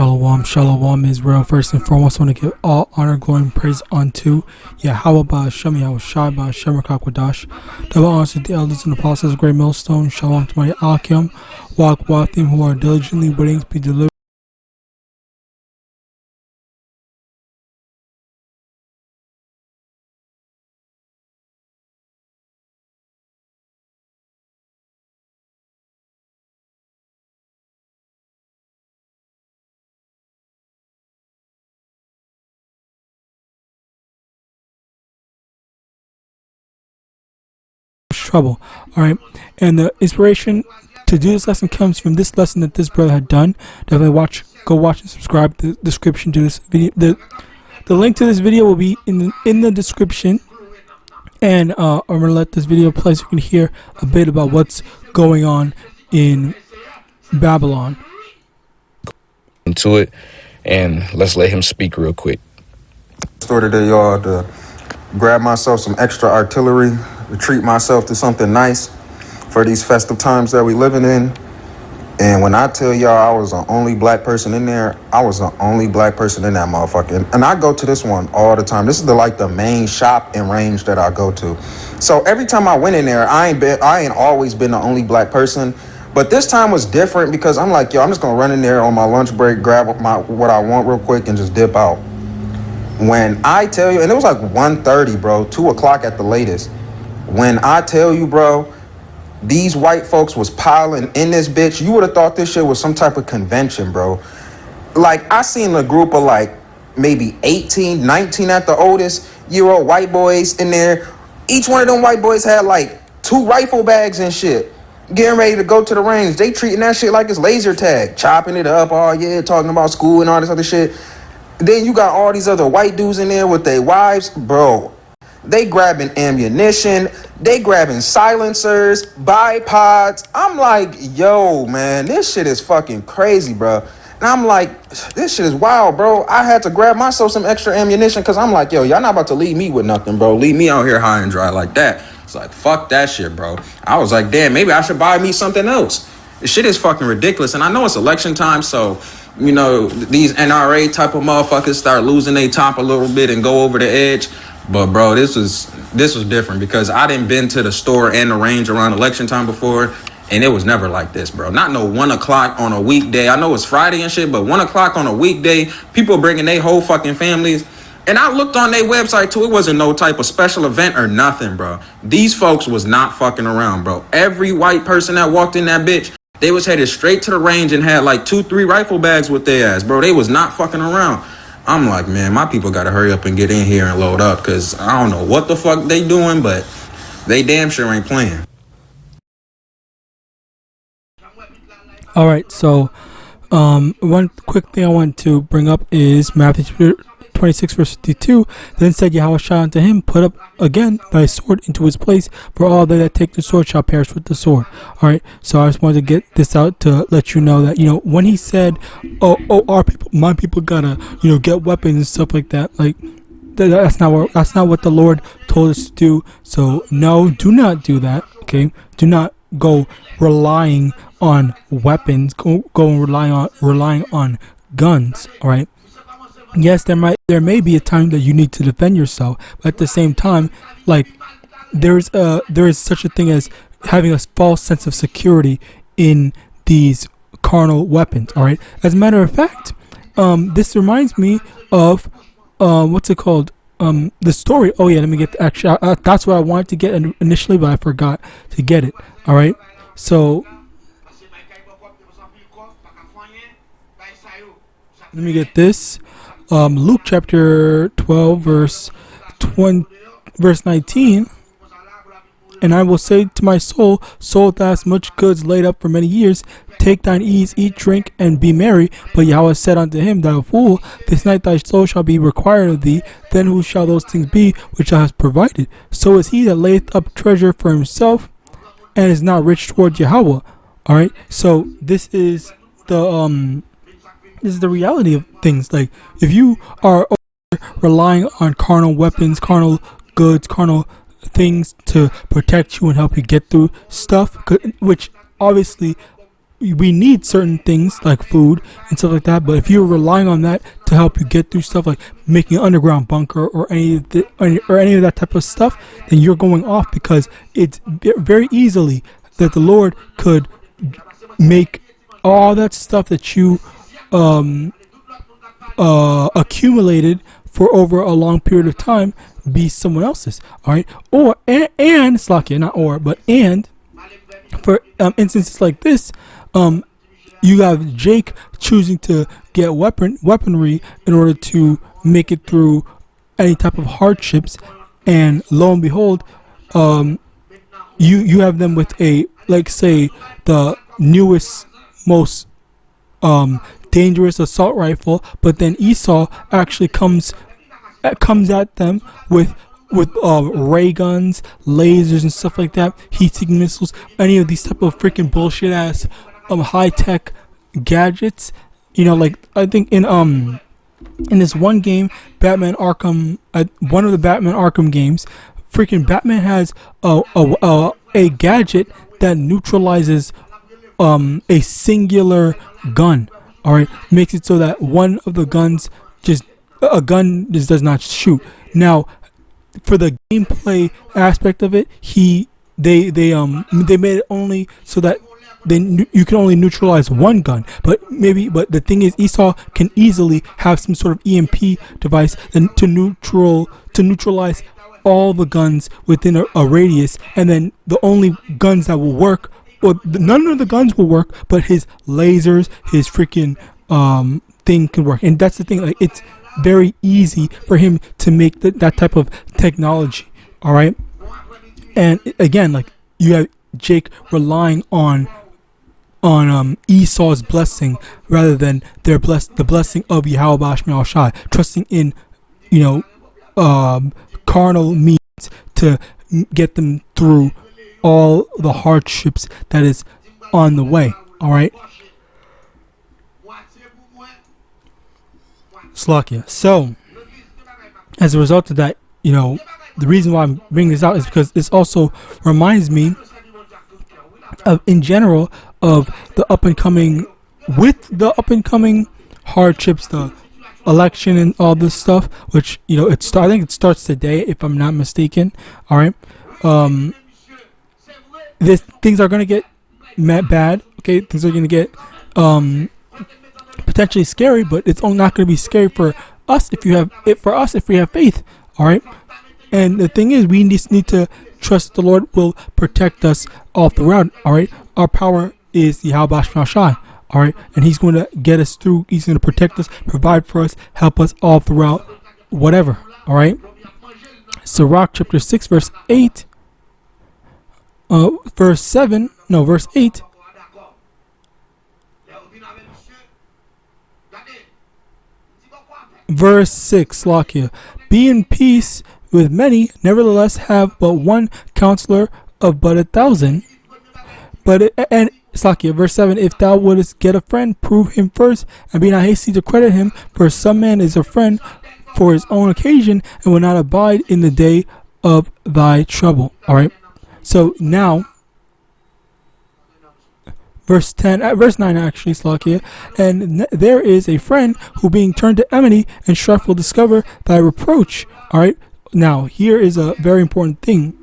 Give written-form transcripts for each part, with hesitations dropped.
Shalom, shalom, Israel. First and foremost, I want to give all honor, glory, and praise unto YAHAWAH, YAHAWASHI, YAHAWASHI. Double honors to the elders and apostles of Great Millstone. Shalom to my AHPARYAM, YAHAWAH, who are diligently waiting to be delivered. Trouble. Alright, and the inspiration to do this lesson comes from this lesson that this brother had done. Definitely go watch and subscribe. The description to this video, the link to this video will be in the description, and I'm gonna let this video play so you can hear a bit about what's going on in Babylon. Into it, and let's let him speak real quick. Started today, y'all, to grab myself some extra artillery, to treat myself to something nice for these festive times that we living in. And when I tell y'all I was the only black person in there, I was the only black person in that motherfucker. And I go to this one all the time. This is the main shop and range that I go to. So every time I went in there, I ain't always been the only black person. But this time was different because I'm like, yo, I'm just gonna run in there on my lunch break, grab what I want real quick, and just dip out. When I tell you, and it was like 1:30, bro, 2 o'clock at the latest. When I tell you, bro, these white folks was piling in this bitch, you would have thought this shit was some type of convention, bro. Like, I seen a group of like maybe 18, 19 at the oldest year-old white boys in there. Each one of them white boys had like 2 rifle bags and shit, getting ready to go to the range. They treating that shit like it's laser tag, chopping it up, oh yeah, talking about school and all this other shit. Then you got all these other white dudes in there with their wives, bro. They grabbing ammunition, they grabbing silencers, bipods. I'm like, yo, man, this shit is fucking crazy, bro. And I'm like, this shit is wild, bro. I had to grab myself some extra ammunition because I'm like, yo, y'all not about to leave me with nothing, bro. Leave me out here high and dry like that. It's like, fuck that shit, bro. I was like, damn, maybe I should buy me something else. This shit is fucking ridiculous. And I know it's election time, so, you know, these NRA type of motherfuckers start losing their top a little bit and go over the edge. But bro, this was different because I didn't been to the store and the range around election time before, and it was never like this, bro. Not no 1 o'clock on a weekday. I know it's Friday and shit, but 1 o'clock on a weekday, people bringing their whole fucking families. And I looked on their website too. It wasn't no type of special event or nothing, bro. These folks was not fucking around, bro. Every white person that walked in that bitch, they was headed straight to the range and had like 2-3 rifle bags with their ass, bro. They was not fucking around. I'm like, man, my people got to hurry up and get in here and load up because I don't know what the fuck they doing, but they damn sure ain't playing. All right, so one quick thing I want to bring up is Matthew 26 verse 52. Then said Yahawadah unto him, put up again thy sword into its place, for all they that take the sword shall perish with the sword. All right, so I just wanted to get this out to let you know that, you know, when he said, oh, our people, my people gotta, you know, get weapons and stuff like that, like that's not what the Lord told us to do. So no, do not do that. Okay, do not go relying on weapons. Go and relying on guns. All right. Yes, there may be a time that you need to defend yourself, but at the same time, like there is such a thing as having a false sense of security in these carnal weapons. All right. As a matter of fact, this reminds me of what's it called? The story. Oh yeah, let me get actually. That's what I wanted to get initially, but I forgot to get it. All right. So let me get this. Luke chapter 12 verse 19. And I will say to my soul, soul that has much goods laid up for many years, take thine ease, eat, drink, and be merry. But Yahweh said unto him, thou fool, this night thy soul shall be required of thee. Then who shall those things be which thou hast provided? So is he that layeth up treasure for himself and is not rich toward Yahweh. All right. So this is the reality of things. Like, if you are relying on carnal weapons, carnal goods, carnal things to protect you and help you get through stuff, which obviously we need certain things like food and stuff like that. But if you're relying on that to help you get through stuff like making an underground bunker or any of that type of stuff, then you're going off, because it's very easily that the Lord could make all that stuff that you accumulated for over a long period of time be someone else's. All right, or and Slakia, not or, but and for instances like this, you have Jake choosing to get weaponry in order to make it through any type of hardships, and lo and behold, you have them with a, like, say, the newest, most dangerous assault rifle, but then Esau actually comes at them with ray guns, lasers, and stuff like that, heat-seeking missiles, any of these type of freaking bullshit ass high-tech gadgets. You know, like, I think in this one game, Batman Arkham, one of the Batman Arkham games, freaking Batman has a gadget that neutralizes a singular gun. All right, makes it so that one of the guns just does not shoot. Now, for the gameplay aspect of it, they made it only so that you can only neutralize one gun. But the thing is, Esau can easily have some sort of EMP device to neutralize all the guns within a radius, and then the only guns that will work, none of the guns will work, but his lasers, his freaking thing can work. And that's the thing, like, it's very easy for him to make that type of technology. All right, and again, like, you have Jake relying on Esau's blessing rather than the blessing of YAHAWASHI, trusting in, carnal means to get them through all the hardships that is on the way. All right, Slakia. So, as a result of that, the reason why I'm bringing this out is because this also reminds me of, in general, of the up and coming hardships, the election and all this stuff, which I think it starts today, if I'm not mistaken. All right, things are gonna get bad. Okay, things are gonna get potentially scary, but it's only not gonna be scary for us if we have faith. All right, and the thing is, we just need to trust the Lord will protect us all throughout. All right, our power is YAHAWASHI. All right, and He's going to get us through. He's going to protect us, provide for us, help us all throughout whatever. All right. Sirach chapter 6 verse 8, verse 8. Verse 6, Slakia. Be in peace with many, nevertheless have but one counselor of but 1,000. And Slakia, verse 7, if thou wouldest get a friend, prove him first, and be not hasty to credit him, for some man is a friend for his own occasion, and will not abide in the day of thy trouble. Alright, so now, verse 9 actually, Slakia, and there is a friend who being turned to enmity and strife will discover thy reproach. Alright, now here is a very important thing.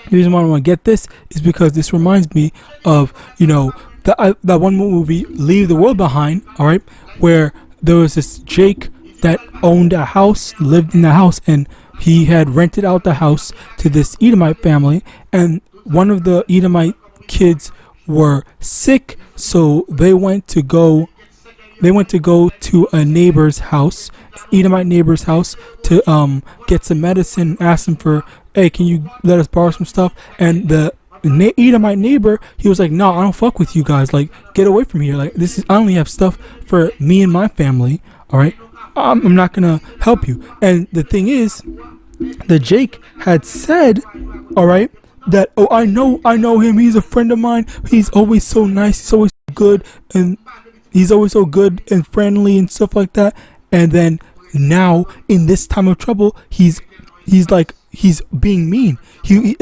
The reason why I want to get this is because this reminds me of, that one movie, Leave the World Behind, all right, where there was this Jake that owned a house, lived in the house, and he had rented out the house to this Edomite family, and one of the Edomite kids were sick, so they went to go to a neighbor's house, Edomite neighbor's house, to get some medicine, ask him for, hey, can you let us borrow some stuff? And the Edomite neighbor, he was like, no, I don't fuck with you guys, like, get away from here, like, I only have stuff for me and my family, all right, I'm not gonna help you. And the thing is, the Jake had said, all right, that, oh, I know him, he's a friend of mine, he's always so nice, he's always good, and he's always so good and friendly and stuff like that. And then now, in this time of trouble, he's he's being mean. He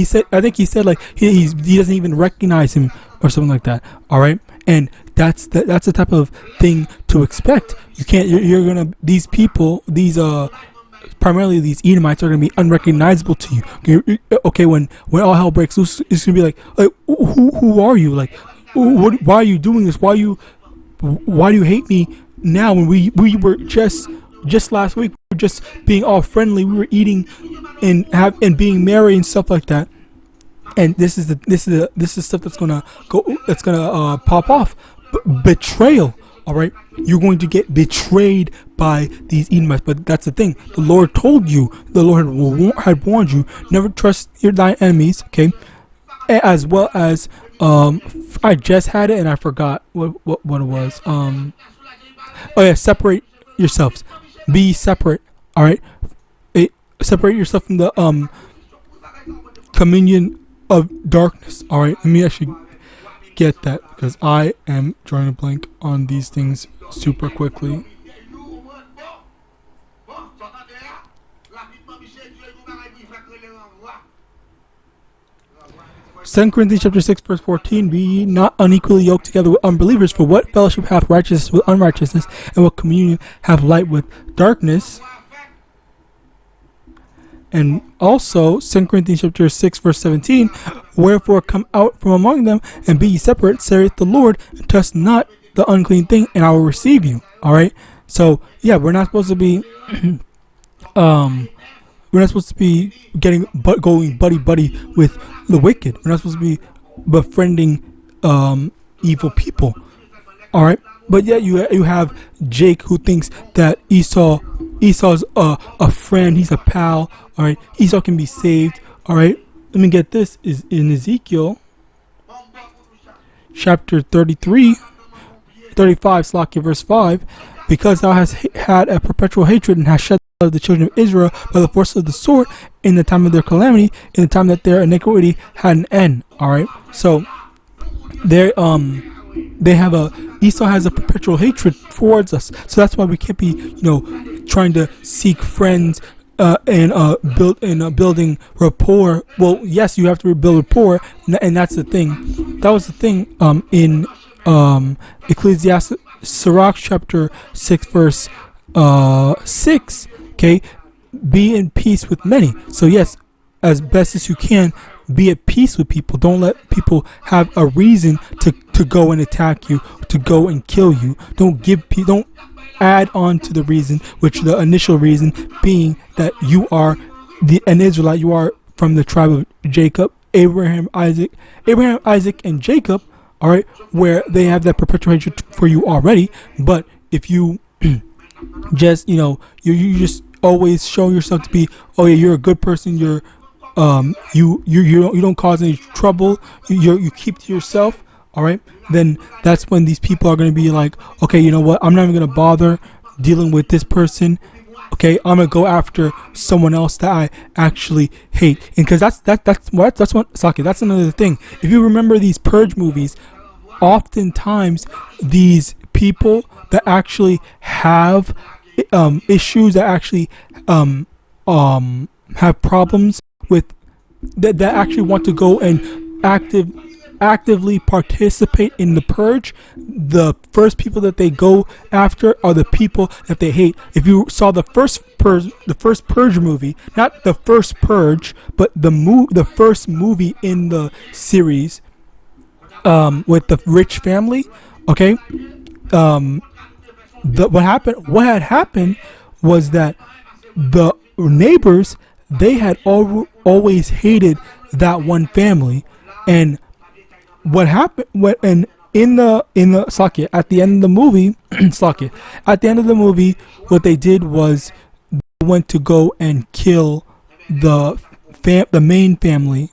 said, I think he said like he doesn't even recognize him or something like that. All right, and that's the type of thing to expect. You can't. You're gonna these people primarily these Edomites are gonna be unrecognizable to you. Okay, when all hell breaks loose, it's gonna be like who are you? Like why are you doing this? Why do you hate me now when we were just last week, we were just being all friendly, we were eating and being merry and stuff like that. And this is stuff that's gonna pop off. Betrayal. All right, you're going to get betrayed by these Edomites. But that's the thing. The Lord told you. The Lord had warned you. Never trust thy enemies. Okay, as well as I just had it and I forgot what it was. Oh yeah, separate yourselves. Be separate. All right, separate yourself from the communion of darkness. All right, let me actually get that because I am drawing a blank on these things super quickly. 2 Corinthians chapter 6 verse 14, be not unequally yoked together with unbelievers, for what fellowship hath righteousness with unrighteousness, and what communion hath light with darkness? And also 2 Corinthians chapter 6 verse 17, wherefore come out from among them and be ye separate, saith the Lord, and touch not the unclean thing, and I will receive you. All right, so yeah, we're not supposed to be going buddy with the wicked. We're not supposed to be befriending evil people. All right, but yet you have Jake who thinks that Esau's a friend. He's a pal. All right, Esau can be saved. All right, let me get this. Is in Ezekiel chapter 35, verse 5. Because thou hast had a perpetual hatred and hast shed of the children of Israel by the force of the sword in the time of their calamity, in the time that their iniquity had an end. All right, so they have Esau has a perpetual hatred towards us, so that's why we can't be trying to seek friends and building rapport. Well, yes, you have to build rapport, and that's the thing. That was the thing in Ecclesiastes Sirach chapter 6 verse 6. Okay, be in peace with many. So yes, as best as you can, be at peace with people. Don't let people have a reason to go and attack you, to go and kill you. Don't add on to the reason, which the initial reason being that you are an Israelite. You are from the tribe of Jacob, Abraham, Isaac, and Jacob. All right, where they have that perpetual hatred for you already. But if you just you just always show yourself to be, oh yeah, you're a good person, you don't cause any trouble, you keep to yourself, all right, then that's when these people are going to be like, okay, you know what, I'm not even going to bother dealing with this person. Okay, I'm gonna go after someone else that I actually hate, and because that's another thing. If you remember these purge movies, oftentimes these people that actually have issues, that actually have problems with that actually want to go and actively participate in the purge, the first people that they go after are the people that they hate. If you saw the first purge movie, not the first purge, but the first movie in the series, with the rich family, okay, what had happened was that the neighbors, they had always hated that one family. And what happened in the Slakia, at the end of the movie, what they did was they went to go and kill the main family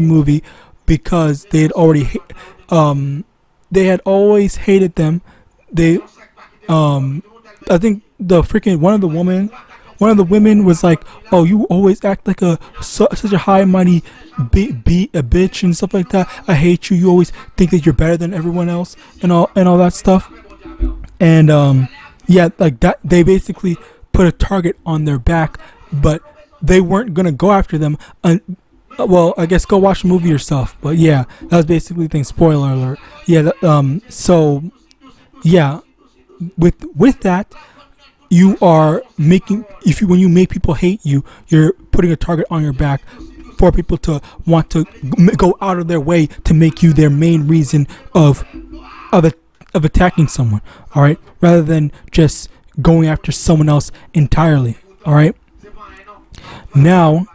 movie, because they had already they had always hated them. They I think one of the women was like, oh, you always act like such a high mighty be a bitch and stuff like that. I hate you. You always think that you're better than everyone else and all that stuff. And yeah, like that, they basically put a target on their back. But they weren't gonna go after them. Well, I guess go watch the movie yourself. But yeah, that was basically the thing. Spoiler alert. Yeah. So yeah, with that, you are making when you make people hate you, you're putting a target on your back for people to want to go out of their way to make you their main reason of attacking someone. All right, rather than just going after someone else entirely. All right. Now,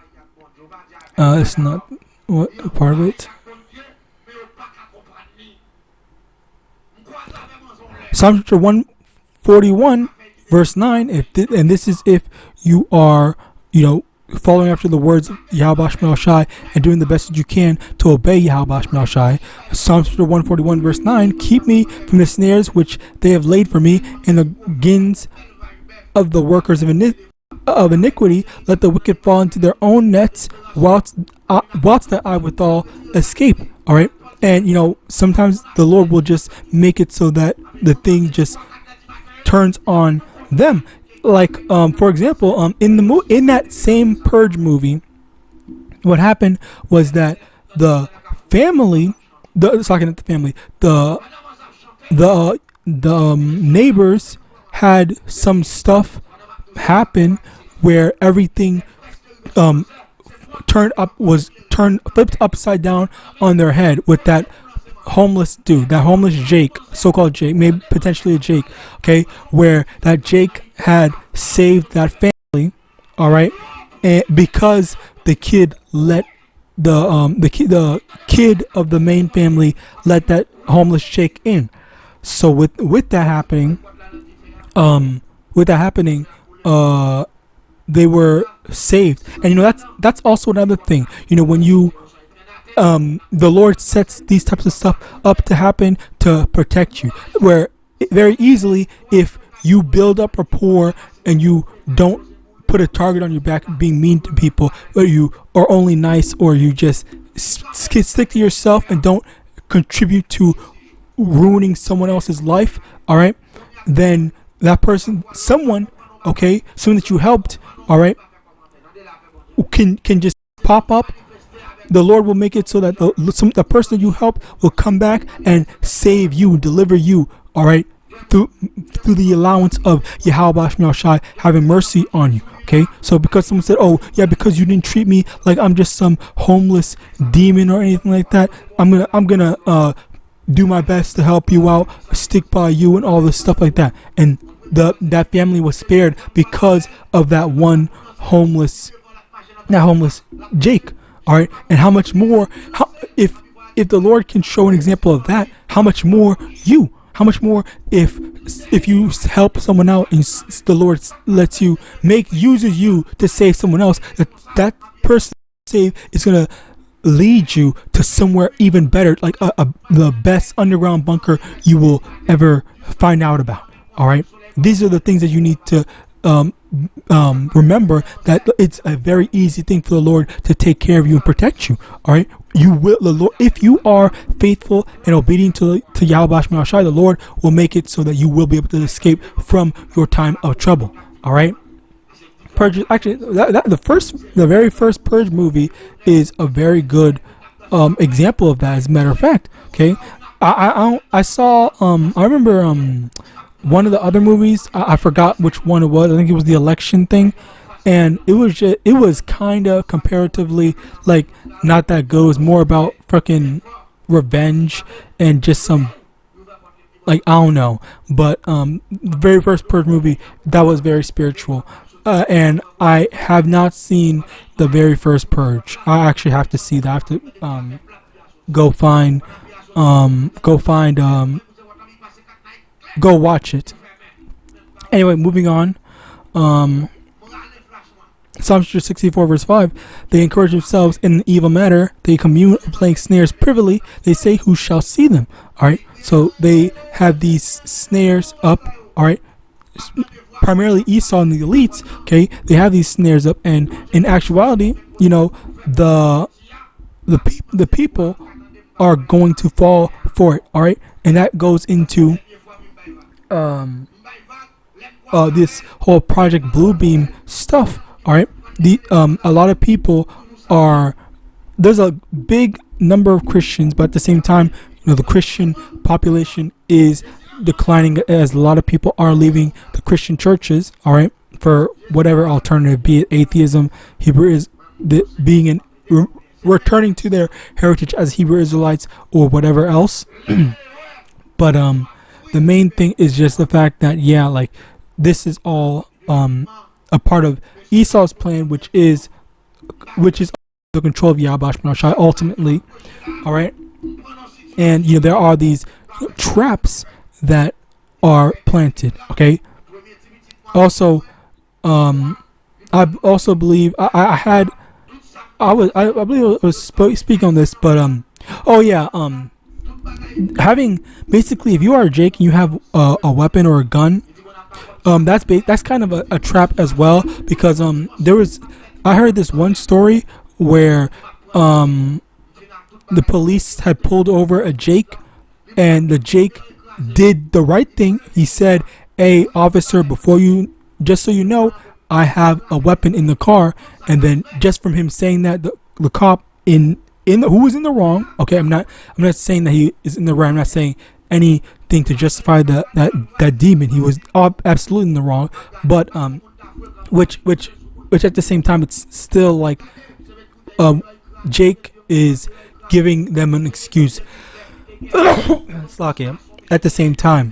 it's not what part of it. Psalm chapter 141, verse 9. And this is if you are, following after the words of YAHAWASHI and doing the best that you can to obey YAHAWASHI. Psalm chapter 141, verse 9. Keep me from the snares which they have laid for me, and the gins of the workers of iniquity. Let the wicked fall into their own nets, whilst that I withal escape. All right. And sometimes the Lord will just make it so that the thing just turns on them. Like for example, in that same Purge movie, what happened was that the neighbors had some stuff happen where everything flipped upside down on their head with that homeless dude, that homeless Jake, so-called Jake, maybe potentially a Jake, okay, where that Jake had saved that family, all right, and because the kid let the kid of the main family let that homeless Jake in. So with that happening, they were saved. And that's also another thing. When you the Lord sets these types of stuff up to happen to protect you, where very easily, if you build up rapport and you don't put a target on your back being mean to people, or you are only nice, or you just stick to yourself and don't contribute to ruining someone else's life, all right, then that person, someone that you helped, all right, can just pop up. The Lord will make it so that the person you help will come back and save you, deliver you, all right, through the allowance of YAHAWASHI having mercy on you. Okay, so because someone said, oh yeah, because you didn't treat me like I'm just some homeless demon or anything like that, I'm gonna do my best to help you out, stick by you, and all this stuff like that. And that family was spared because of that one homeless Jake. All right, and how much more? If the Lord can show an example of that, how much more you? How much more if you help someone out and the Lord lets you uses you to save someone else, that person saved is gonna lead you to somewhere even better, like the best underground bunker you will ever find out about. All right, these are the things that you need to remember, that it's a very easy thing for the Lord to take care of you and protect you. All right, the Lord, if you are faithful and obedient to YAHAWASHI, the Lord will make it so that you will be able to escape from your time of trouble. All right. Purge, actually, the very first Purge movie is a very good example of that. As a matter of fact, okay, I saw I remember one of the other movies, I forgot which one it was. I think it was the election thing, and it was kind of comparatively like not that good. It was more about fucking revenge and just some, like, I don't know. But the very first Purge movie, that was very spiritual, and I have not seen the very first Purge. I actually have to see that. I have to go watch it. Anyway, moving on. Psalm 64 verse 5. They encourage themselves in an evil matter. They commune of playing snares privily. They say, who shall see them? Alright, so they have these snares up. Alright, primarily Esau and the elites. Okay, they have these snares up, and in actuality, the people are going to fall for it. Alright, and that goes into this whole Project Bluebeam stuff. All right, a lot of people are, there's a big number of Christians, but at the same time, the Christian population is declining as a lot of people are leaving the Christian churches, all right, for whatever alternative, be it atheism, returning to their heritage as Hebrew Israelites or whatever else. But the main thing is just the fact that this is all a part of Esau's plan, which is the control of YAHAWAH ultimately, all right. And there are these traps that are planted. Okay. Also, I also believe I believe I was speaking on this, but having basically, if you are Jake and you have a weapon or a gun, that's kind of a trap as well, because I heard this one story where the police had pulled over a Jake, and the Jake did the right thing. He said, "Hey, officer, just so you know, I have a weapon in the car." And then just from him saying that, the cop who was in the wrong. Okay, I'm not saying that he is in the right. I'm not saying anything to justify that demon. He was absolutely in the wrong. But which at the same time, it's still like Jake is giving them an excuse. At the same time,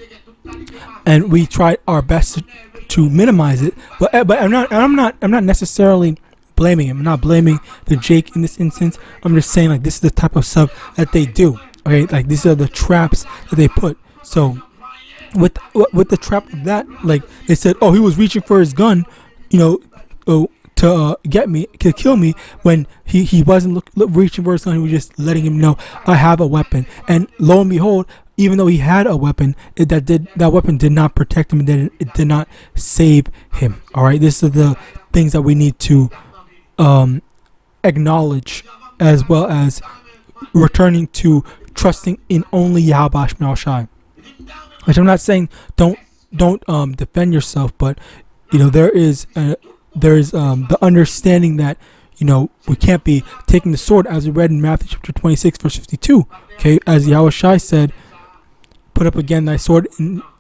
and we tried our best to minimize it, but I'm not necessarily blaming him. I'm not blaming the Jake in this instance. I'm just saying, like, this is the type of stuff that they do. Okay, like, these are the traps that they put. So with the trap of that, like, they said, oh, he was reaching for his gun, to get me, to kill me, when he wasn't reaching for his gun. He was just letting him know, I have a weapon. And lo and behold, even though he had a weapon, that weapon did not protect him, and it did not save him. All right, these are the things that we need to acknowledge, as well as returning to trusting in only YAHAWASHI. Which I'm not saying don't defend yourself, but there is the understanding that we can't be taking the sword, as we read in Matthew chapter 26 verse 52. Okay, as Yahawashi said, put up again thy sword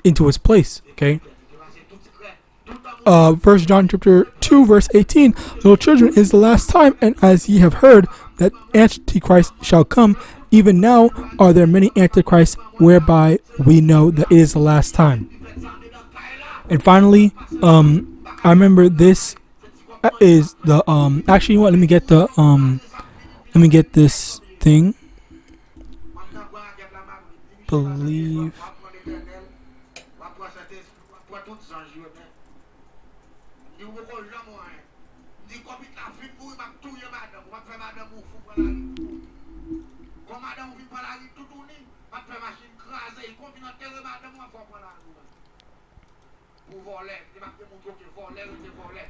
into its place. Okay. 1 John chapter 2 verse 18, little children, is the last time, and as ye have heard that Antichrist shall come, even now are there many antichrists, whereby we know that it is the last time. And finally, I remember this is the actually, you know what, let me get this thing. Believe.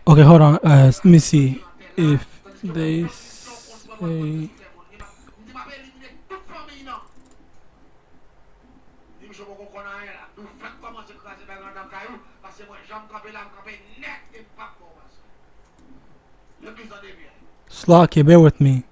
Okay, hold on. Let me see if they say. Slack, bear with me.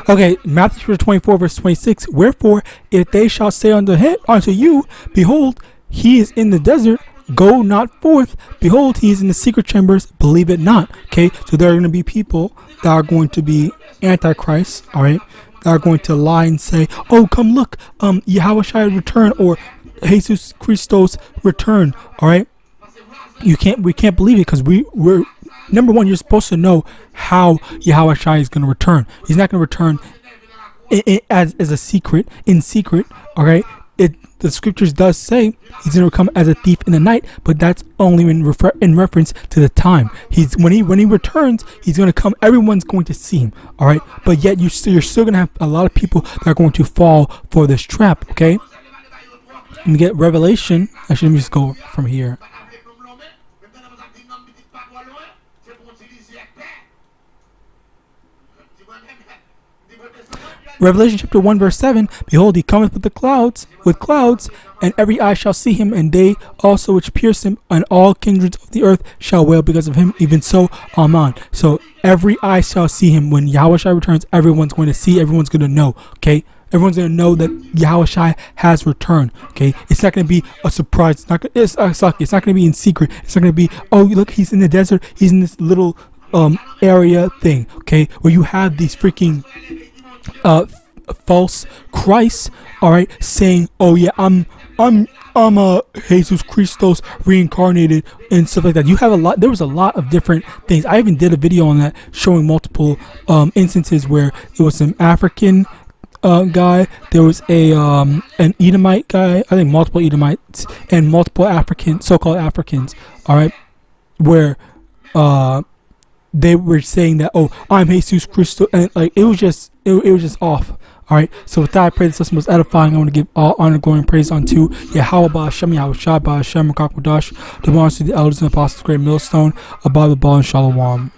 Okay, Matthew 24 verse 26. Wherefore, if they shall say unto you, behold, he is in the desert, go not forth. Behold, he is in the secret chambers, believe it not. Okay, so there are going to be people that are going to be antichrists, all right, that are going to lie and say, oh, come look, Yahawashi return, or Jesus Christos return. All right, we can't believe it, because we're number one, you're supposed to know how Yahawashi is going to return. He's not going to return as a secret, in secret. All right, the scriptures does say he's going to come as a thief in the night, but that's only in reference to the time. When he returns, he's going to come. Everyone's going to see him. All right, but yet you're still going to have a lot of people that are going to fall for this trap. Okay, Let me get Revelation. Actually, let me just go from here. Revelation chapter 1 verse 7, behold, he cometh with clouds, and every eye shall see him, and they also which pierce him, and all kindreds of the earth shall wail because of him, even so, Amen. So every eye shall see him. When Yahawashi returns, everyone's going to see, everyone's going to know, okay? Everyone's going to know that Yahawashi has returned, okay? It's not going to be a surprise. It's not going to be in secret. It's not going to be, oh, look, he's in the desert. He's in this little area thing, okay? Where you have these freaking false Christ, all right, saying, "Oh yeah, I'm a Jesus Christos reincarnated," and stuff like that. You have a lot. There was a lot of different things. I even did a video on that, showing multiple instances where it was an African guy. There was an Edomite guy. I think multiple Edomites and multiple African, so-called Africans. All right, where they were saying that, "Oh, I'm Jesus Christo," and like it was just off. All right. So with that, I pray this lesson was edifying. I want to give all honor, glory, and praise unto Yahawah, Yahawashi, Yahawadah, the belongs to the elders and apostles, great millstone, above the ball, and Shalom.